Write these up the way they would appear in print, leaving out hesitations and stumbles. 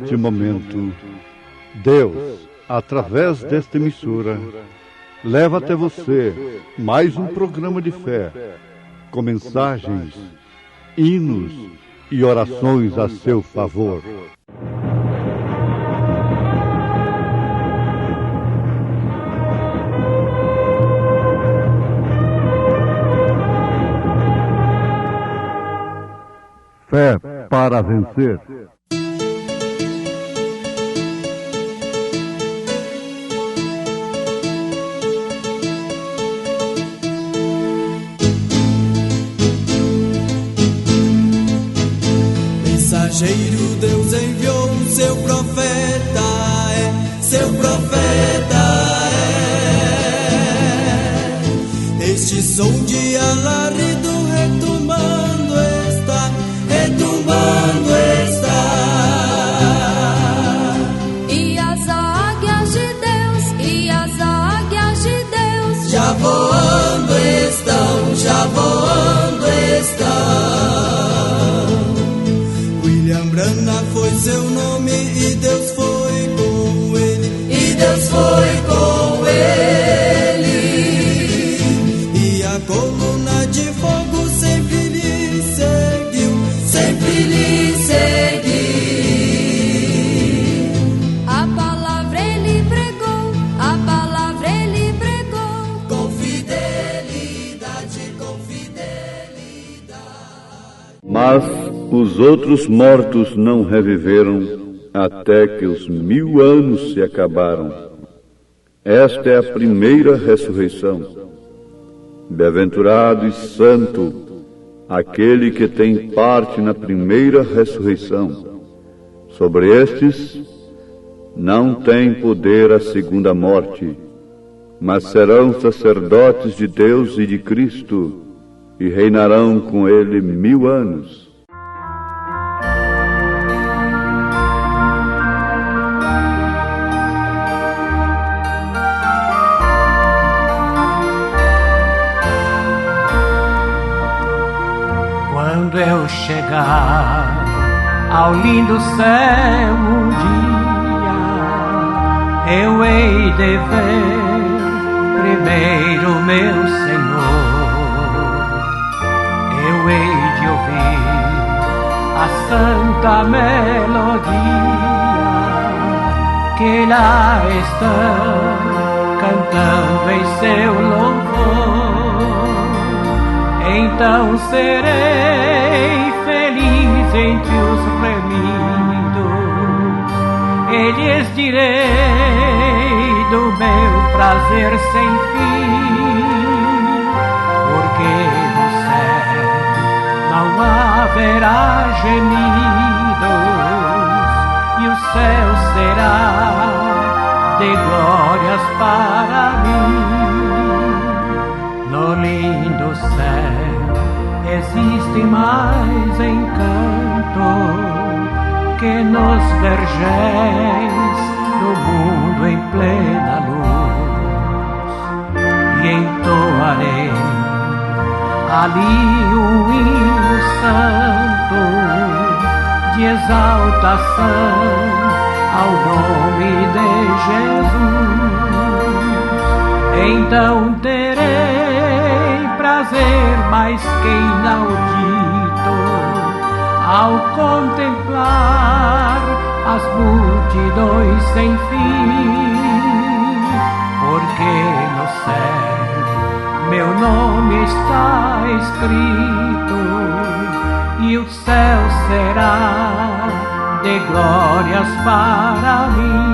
neste momento, Deus, através desta emissora, leva até você mais um programa de fé, com mensagens, hinos e orações a seu favor. Fé para vencer. Mensageiro, Deus enviou seu profeta, seu profeta é. Este som de alarido retumbando está, retumbando está. E as águias de Deus, e as águias de Deus já voando estão, já voando estão. Brana foi seu nome e Deus foi com ele, e Deus foi com ele. E a coluna de fogo sempre lhe seguiu, sempre lhe seguiu. A palavra ele pregou, a palavra ele pregou, com fidelidade, com fidelidade. Mas os outros mortos não reviveram até que os 1000 anos se acabaram. Esta é a primeira ressurreição. Bem-aventurado e santo aquele que tem parte na primeira ressurreição. Sobre estes não tem poder a segunda morte, mas serão sacerdotes de Deus e de Cristo e reinarão com ele 1000 anos. Quando eu chegar ao lindo céu um dia, eu hei de ver primeiro meu Senhor. Eu hei de ouvir a santa melodia que lá estão cantando em seu louvor. Então serei feliz entre os remidos, e lhes direi do meu prazer sem fim, porque no céu não haverá gemidos, e o céu será de glórias para mim. No lindo céu existe mais encanto que nos vergéis do mundo em plena luz. E entoarei ali um hino santo de exaltação ao nome de Jesus. Então terei prazer mais que inaudito ao contemplar as multidões sem fim, porque no céu meu nome está escrito e o céu será de glórias para mim.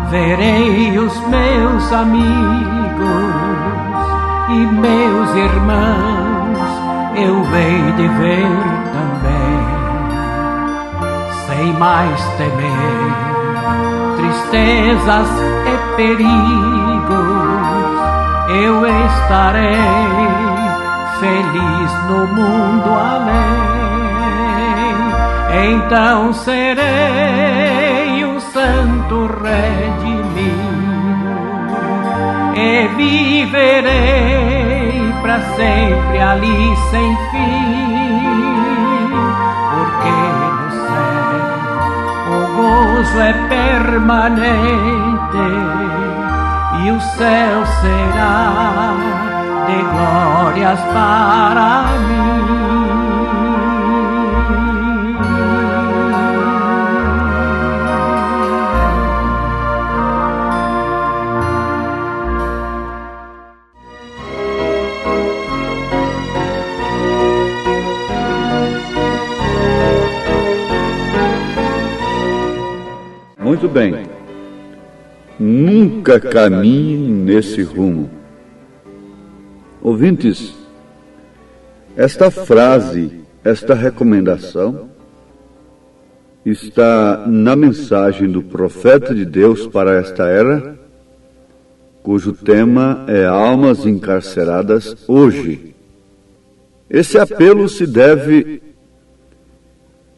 Verei os meus amigos e meus irmãos, eu hei de ver também, sem mais temer tristezas e perigos, eu estarei feliz no mundo além. então serei um santo redimido e viverei para sempre ali sem fim, porque no céu o gozo é permanente e o céu será de glórias para mim. Muito bem. Nunca caminhem nesse rumo. Ouvintes, esta frase, esta recomendação, está na mensagem do profeta de Deus para esta era, cujo tema é Almas Encarceradas Hoje. Esse apelo se deve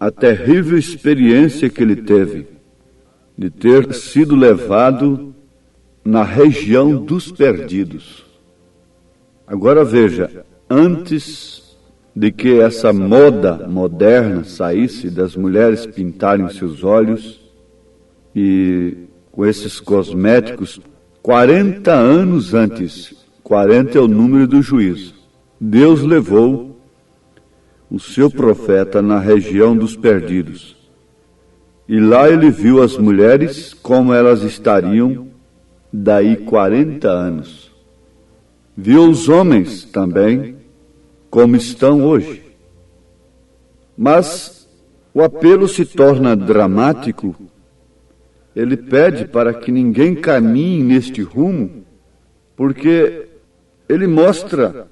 à terrível experiência que ele teve de ter sido levado na região dos perdidos. Agora veja, antes de que essa moda moderna saísse das mulheres pintarem seus olhos e com esses cosméticos, 40 anos antes, 40 é o número do juízo, Deus levou o seu profeta na região dos perdidos. E lá ele viu as mulheres como elas estariam daí 40 anos. Viu os homens também como estão hoje. Mas o apelo se torna dramático. Ele pede para que ninguém caminhe neste rumo, porque ele mostra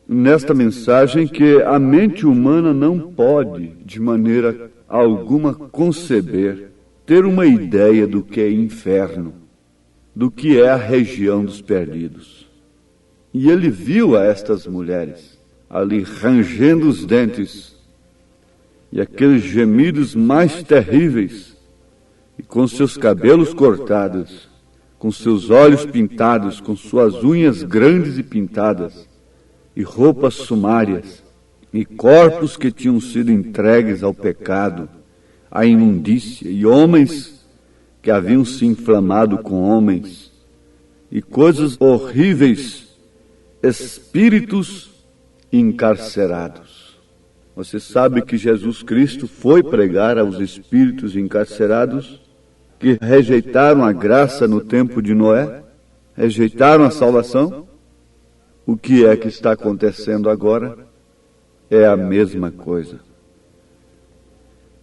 nesta mensagem que a mente humana não pode, de maneira alguma, conceber, ter uma ideia do que é inferno, do que é a região dos perdidos. E ele viu a estas mulheres ali rangendo os dentes e aqueles gemidos mais terríveis, e com seus cabelos cortados, com seus olhos pintados, com suas unhas grandes e pintadas, e roupas sumárias, e corpos que tinham sido entregues ao pecado, à imundícia, e homens que haviam se inflamado com homens, e coisas horríveis, espíritos encarcerados. Você sabe que Jesus Cristo foi pregar aos espíritos encarcerados que rejeitaram a graça no tempo de Noé, rejeitaram a salvação? O que é que está acontecendo agora? É a mesma coisa.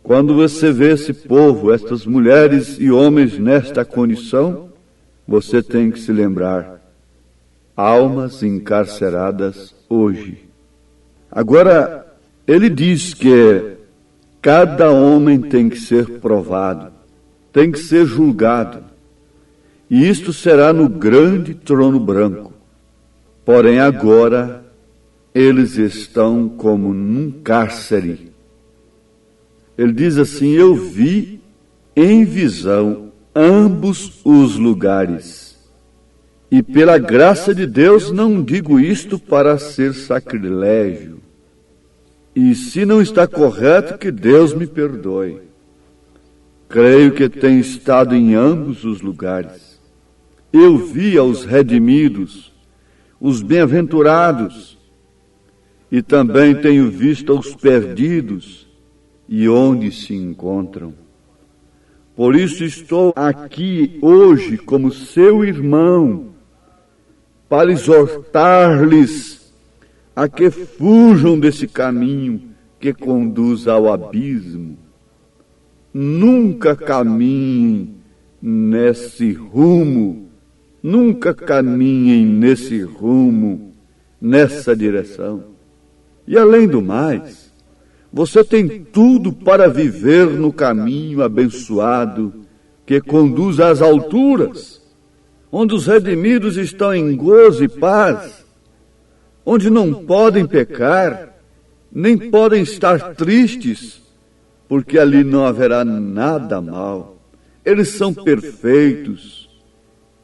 Quando você vê esse povo, estas mulheres e homens nesta condição, você tem que se lembrar: almas encarceradas hoje. Agora, ele diz que cada homem tem que ser provado, tem que ser julgado, e isto será no grande trono branco. Porém, agora, eles estão como num cárcere. Ele diz assim: eu vi em visão ambos os lugares. E pela graça de Deus não digo isto para ser sacrilégio. E se não está correto, que Deus me perdoe. Creio que tenho estado em ambos os lugares. Eu vi aos redimidos, os bem-aventurados, e também tenho visto aos perdidos, e onde se encontram. Por isso estou aqui hoje como seu irmão, para exortar-lhes a que fujam desse caminho que conduz ao abismo. Nunca caminhem nesse rumo, nunca caminhem nesse rumo, nessa direção. E além do mais, você tem tudo para viver no caminho abençoado que conduz às alturas, onde os redimidos estão em gozo e paz, onde não podem pecar, nem podem estar tristes, porque ali não haverá nada mal. Eles são perfeitos.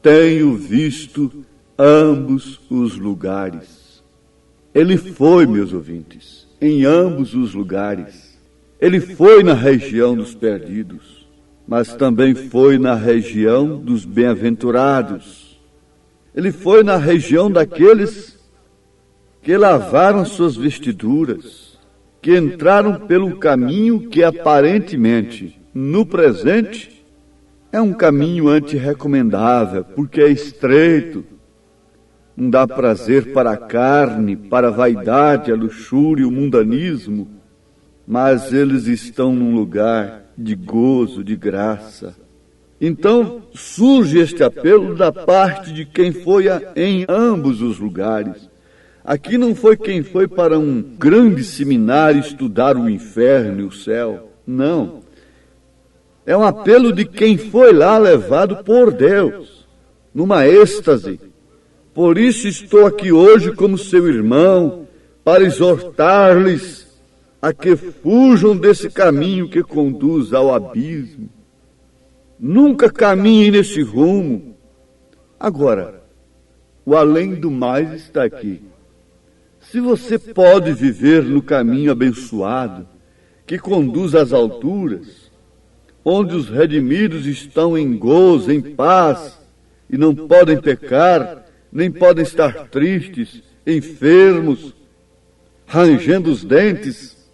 Tenho visto ambos os lugares. Ele foi, meus ouvintes, em ambos os lugares. Ele foi na região dos perdidos, mas também foi na região dos bem-aventurados. Ele foi na região daqueles que lavaram suas vestiduras, que entraram pelo caminho que aparentemente, no presente, é um caminho antirrecomendável, porque é estreito, não dá prazer para a carne, para a vaidade, a luxúria, o mundanismo, mas eles estão num lugar de gozo, de graça. Então surge este apelo da parte de quem foi em ambos os lugares. Aqui não foi quem foi para um grande seminário estudar o inferno e o céu, não. É um apelo de quem foi lá levado por Deus, numa êxtase. Por isso estou aqui hoje como seu irmão, para exortar-lhes a que fujam desse caminho que conduz ao abismo. Nunca caminhem nesse rumo. Agora, o além do mais está aqui. Se você pode viver no caminho abençoado, que conduz às alturas, onde os redimidos estão em gozo, em paz, e não podem pecar, nem podem estar tristes, enfermos, rangendo os dentes.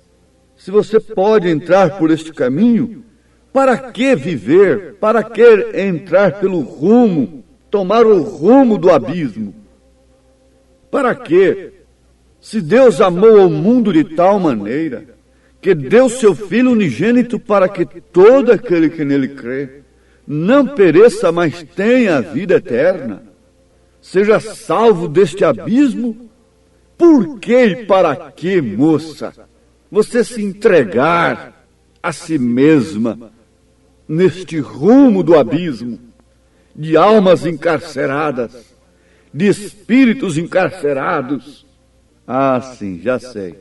Se você pode entrar por este caminho, para que viver? Para que entrar pelo rumo, tomar o rumo do abismo? Para que? Se Deus amou o mundo de tal maneira, que deu seu Filho unigênito para que todo aquele que nele crê não pereça, mas tenha a vida eterna, seja salvo deste abismo, por que e para que, moça, você se entregar a si mesma neste rumo do abismo, de almas encarceradas, de espíritos encarcerados? Ah, sim, já sei.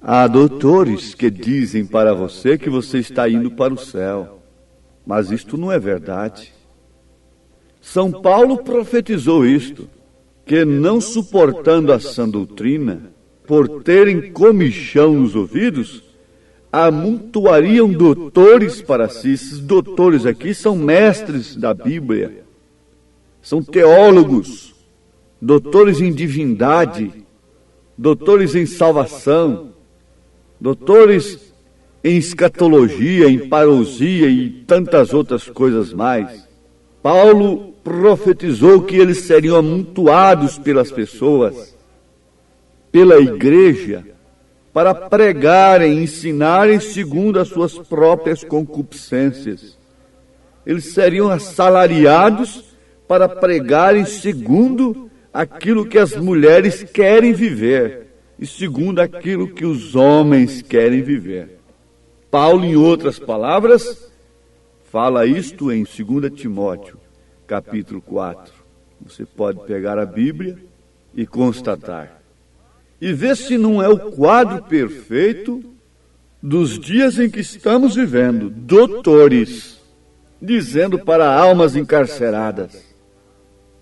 Há doutores que dizem para você que você está indo para o céu, mas isto não é verdade. São Paulo profetizou isto, que não suportando a sã doutrina, por terem comichão nos ouvidos, amontoariam doutores para si. Esses doutores aqui são mestres da Bíblia, são teólogos, doutores em divindade, doutores em salvação, doutores em escatologia, em parousia e tantas outras coisas mais. Paulo profetizou que eles seriam amontoados pelas pessoas, pela igreja, para pregarem, ensinarem segundo as suas próprias concupiscências. Eles seriam assalariados para pregarem segundo aquilo que as mulheres querem viver e segundo aquilo que os homens querem viver. Paulo, em outras palavras, fala isto em 2 Timóteo, capítulo 4. Você pode pegar a Bíblia e constatar. E ver se não é o quadro perfeito dos dias em que estamos vivendo. Doutores, dizendo para almas encarceradas,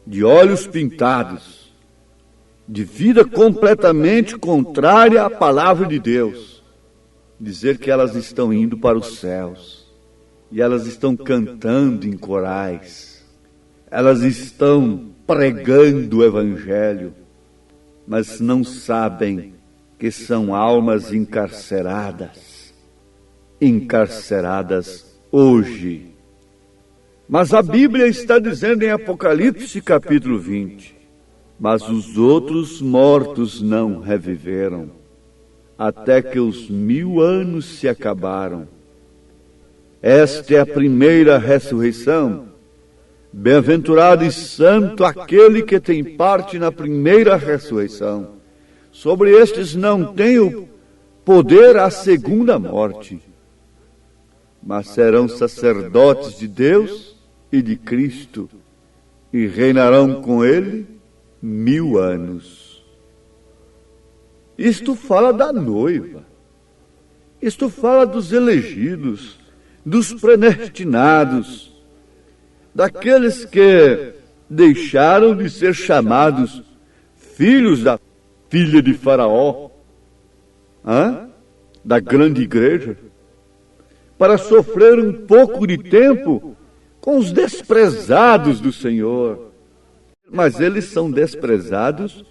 de olhos pintados, de vida completamente contrária à palavra de Deus, dizer que elas estão indo para os céus, e elas estão cantando em corais, elas estão pregando o Evangelho, mas não sabem que são almas encarceradas, encarceradas hoje. Mas a Bíblia está dizendo em Apocalipse capítulo 20, mas os outros mortos não reviveram, até que os 1000 anos se acabaram. Esta é a primeira ressurreição. Bem-aventurado e santo aquele que tem parte na primeira ressurreição. Sobre estes não tem o poder a segunda morte, mas serão sacerdotes de Deus e de Cristo, e reinarão com ele 1000 anos. Isto fala da noiva. Isto fala dos elegidos, dos predestinados, daqueles que deixaram de ser chamados filhos da filha de Faraó, da grande igreja, para sofrer um pouco de tempo com os desprezados do Senhor. Mas eles são desprezados,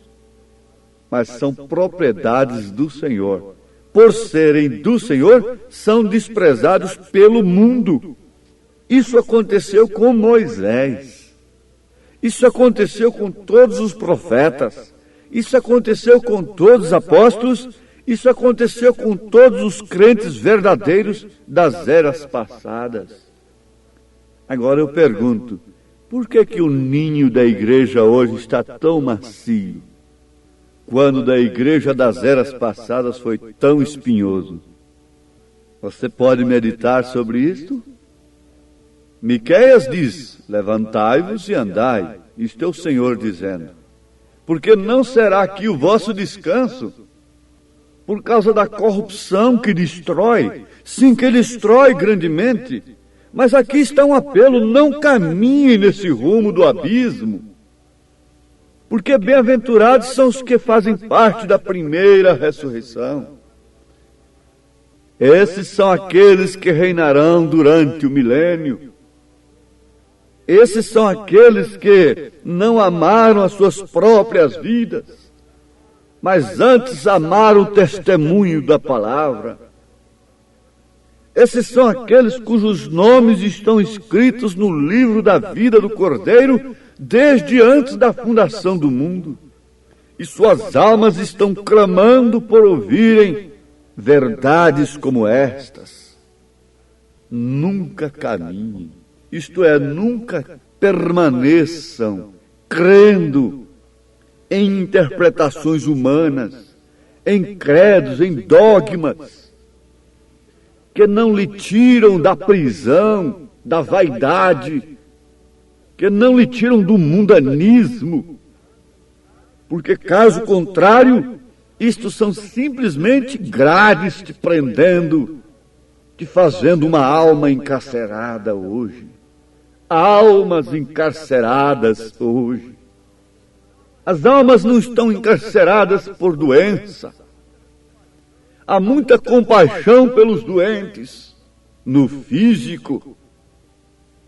mas são propriedades do Senhor. Por serem do Senhor, são desprezados pelo mundo. Isso aconteceu com Moisés. Isso aconteceu com todos os profetas. Isso aconteceu com todos os apóstolos. Isso aconteceu com todos os crentes verdadeiros das eras passadas. Agora eu pergunto, por que o ninho da igreja hoje está tão macio, quando da igreja das eras passadas foi tão espinhoso? Você pode meditar sobre isto? Miqueias diz, levantai-vos e andai, isto é o Senhor dizendo, porque não será aqui o vosso descanso, por causa da corrupção que destrói, sim, que destrói grandemente. Mas aqui está um apelo, não caminhem nesse rumo do abismo, porque bem-aventurados são os que fazem parte da primeira ressurreição. Esses são aqueles que reinarão durante o milênio. Esses são aqueles que não amaram as suas próprias vidas, mas antes amaram o testemunho da palavra. Esses são aqueles cujos nomes estão escritos no livro da vida do Cordeiro desde antes da fundação do mundo. E suas almas estão clamando por ouvirem verdades como estas. Nunca caminhem, isto é, nunca permaneçam crendo em interpretações humanas, em credos, em dogmas, que não lhe tiram da prisão, da vaidade, que não lhe tiram do mundanismo, porque caso contrário, isto são simplesmente grades te prendendo, te fazendo uma alma encarcerada hoje. Almas encarceradas hoje. As almas não estão encarceradas por doença. Há muita compaixão pelos doentes, no físico,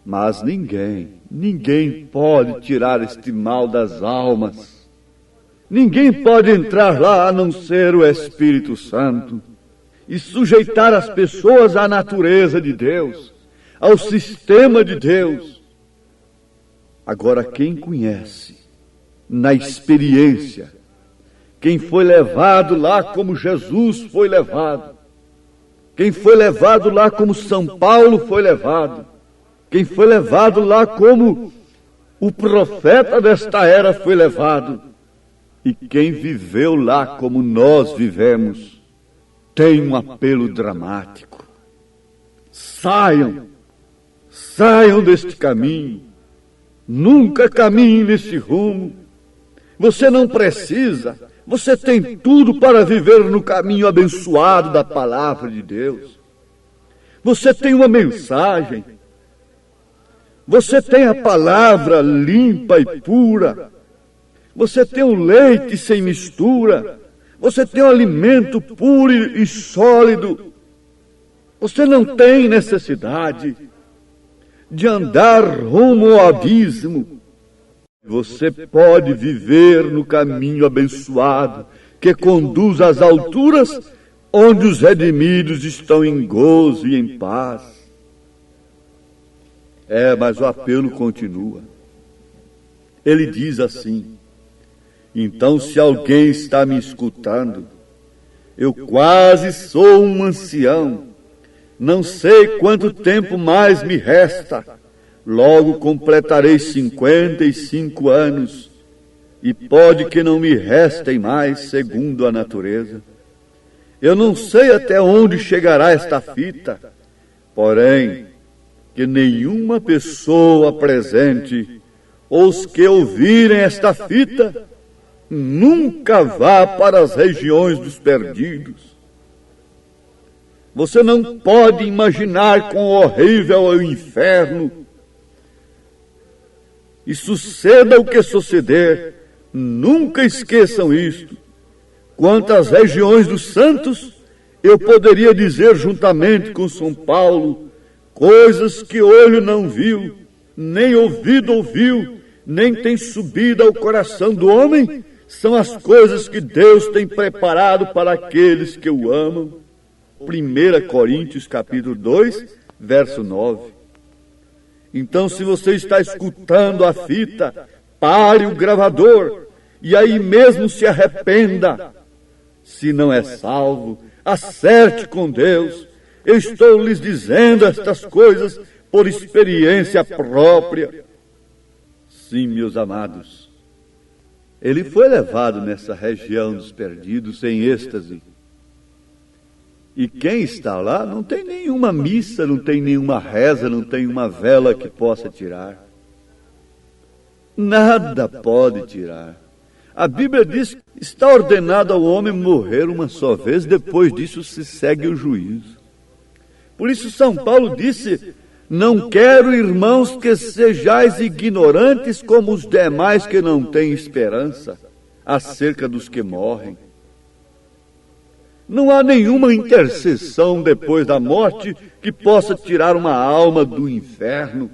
mas ninguém pode tirar este mal das almas. Ninguém pode entrar lá a não ser o Espírito Santo e sujeitar as pessoas à natureza de Deus, ao sistema de Deus. Agora, quem conhece, na experiência, quem foi levado lá como Jesus foi levado, quem foi levado lá como São Paulo foi levado, quem foi levado lá como o profeta desta era foi levado, e quem viveu lá como nós vivemos, tem um apelo dramático. Saiam deste caminho, nunca caminhem nesse rumo. Você não precisa, você tem tudo para viver no caminho abençoado da palavra de Deus. Você tem uma mensagem, você tem a palavra limpa e pura, você tem um leite sem mistura, você tem um alimento puro e sólido. Você não tem necessidade de andar rumo ao abismo. Você pode viver no caminho abençoado que conduz às alturas, onde os redimidos estão em gozo e em paz. Mas o apelo continua. Ele diz assim: então, se alguém está me escutando, eu quase sou um ancião, não sei quanto tempo mais me resta, logo completarei 55 anos, e pode que não me restem mais, segundo a natureza. Eu não sei até onde chegará esta fita, porém, que nenhuma pessoa presente, ou os que ouvirem esta fita, nunca vá para as regiões dos perdidos. Você não pode imaginar quão horrível é o inferno. E suceda o que suceder, nunca esqueçam isto. Quanto às regiões dos santos, eu poderia dizer juntamente com São Paulo, coisas que olho não viu, nem ouvido ouviu, nem tem subido ao coração do homem, são as coisas que Deus tem preparado para aqueles que o amam. 1 Coríntios capítulo 2, verso 9. Então, se você está escutando a fita, pare o gravador e aí mesmo se arrependa. Se não é salvo, acerte com Deus. Eu estou lhes dizendo estas coisas por experiência própria. Sim, meus amados, ele foi levado nessa região dos perdidos em êxtase. E quem está lá não tem nenhuma missa, não tem nenhuma reza, não tem uma vela que possa tirar. Nada pode tirar. A Bíblia diz que está ordenado ao homem morrer uma só vez, depois disso se segue o juízo. Por isso São Paulo disse, não quero, irmãos, que sejais ignorantes como os demais que não têm esperança acerca dos que morrem. Não há nenhuma intercessão depois da morte que possa tirar uma alma do inferno.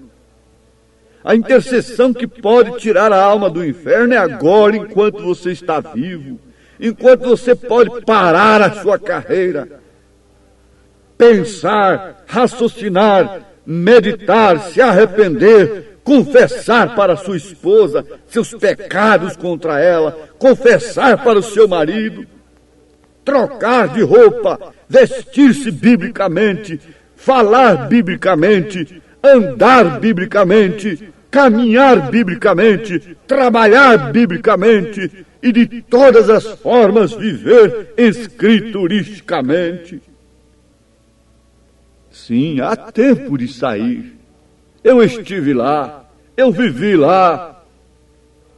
A intercessão que pode tirar a alma do inferno é agora, enquanto você está vivo, enquanto você pode parar a sua carreira, pensar, raciocinar, meditar, se arrepender, confessar para sua esposa seus pecados contra ela, confessar para o seu marido, trocar de roupa, vestir-se biblicamente, falar biblicamente, andar biblicamente, caminhar biblicamente, trabalhar biblicamente e de todas as formas viver escrituristicamente. Sim, há tempo de sair. Eu estive lá, eu vivi lá.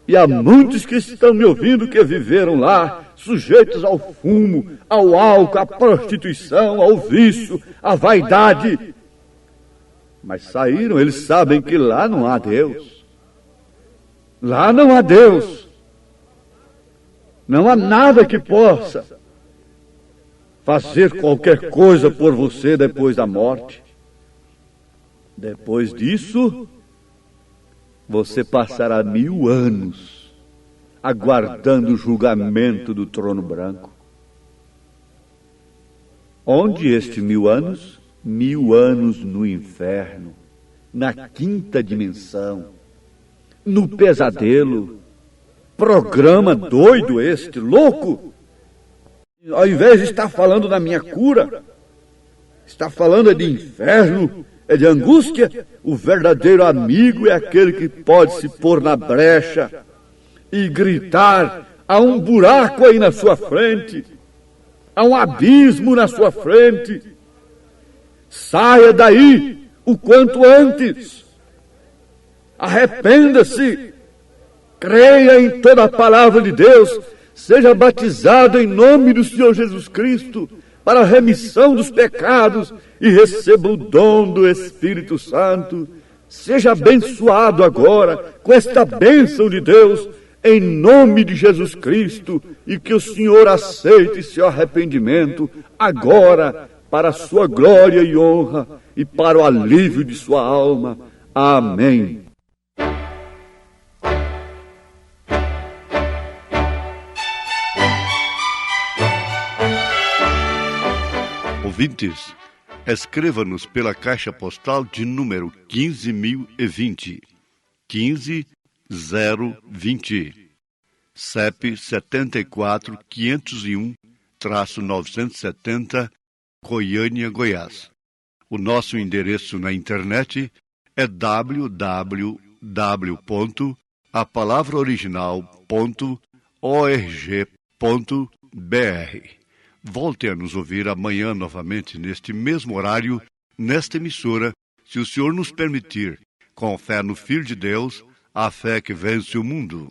E há muitos que estão me ouvindo que viveram lá, sujeitos ao fumo, ao álcool, à prostituição, ao vício, à vaidade. Mas saíram, eles sabem que lá não há Deus. Lá não há Deus. Não há nada que possa fazer qualquer coisa por você depois da morte. Depois disso, você passará 1000 anos aguardando o julgamento do trono branco. Onde este 1000 anos? 1000 anos no inferno, na 5ª dimensão, no pesadelo. Programa doido este, louco! Ao invés de estar falando da minha cura, está falando de inferno, é de angústia. O verdadeiro amigo é aquele que pode se pôr na brecha e gritar, há um buraco aí na sua frente, há um abismo na sua frente, saia daí o quanto antes, arrependa-se, creia em toda a palavra de Deus, seja batizado em nome do Senhor Jesus Cristo, para a remissão dos pecados e receba o dom do Espírito Santo. Seja abençoado agora com esta bênção de Deus, em nome de Jesus Cristo, e que o Senhor aceite seu arrependimento agora, para a sua glória e honra e para o alívio de sua alma. Amém. Ouvintes, escreva-nos pela caixa postal de número 15.020, 15020, CEP 74.501-970, Goiânia, Goiás. O nosso endereço na internet é www.apalavraoriginal.org.br. Volte a nos ouvir amanhã novamente neste mesmo horário, nesta emissora, se o Senhor nos permitir, com fé no Filho de Deus, a fé que vence o mundo.